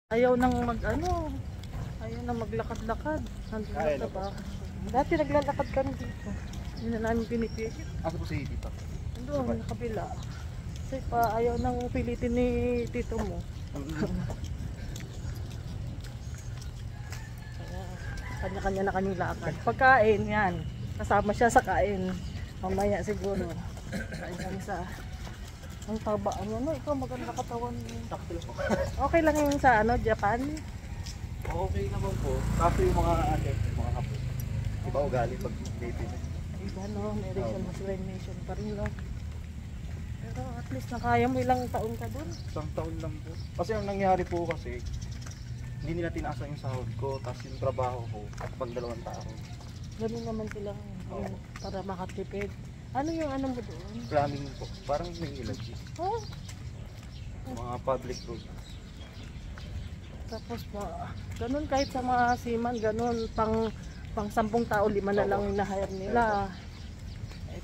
Ayaw nang ayaw nang maglakad-lakad. Nandun lang sa bahay. Dati naglalakad kami dito. Hindi na namin pinipili. Asa po si Tito? Doon, sa kabila. Kasi pa ayaw nang pilitin ni tito mo. Kanya-kanya na kanyang lakad. Pagkain, yan. Kasama siya sa kain. Mamaya siguro. Kain kami sa... Ang taba, ikaw maganda katawan mo. Takto po. Okay lang yung sa Japan? Okay naman po. Kaso yung mga mga kapo. Iba ugali pag dating. Iba may racial discrimination pa rin Pero at least nakaya mo ilang taon ka dun. Isang taon lang po. Kasi ang nangyari po kasi, hindi nila tinaasan yung sahod ko, tapos yung trabaho ko, at pag 2 taon. Ganun naman silang para makatipid. Ano yung mo doon? Plumbing po. Parang may ilagi. Oh, Mga public road. tapos ganun kahit sa mga seaman, ganun pang 10 tao, 5 na lang yung na-hire nila.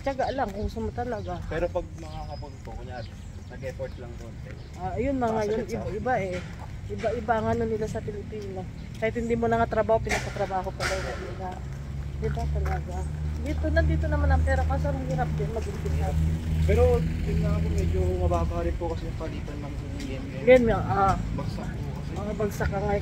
Tiyaga lang kung gusto mo talaga. Pero pag mga kapon po, kunyari, nag-effort lang doon. Ayun yun iba Iba-iba ang nila sa Pilipino. Kahit hindi mo na nga trabaho, pinapatrabaho pa lang nila. Diba talaga? Nandito naman ang pera kasi ang hirap din mag-umpisa. Pero yun nga po, medyo mababa rin po kasi yung palitan ng EM. Ganyan, Bagsak po kasi. mga bagsak ka nga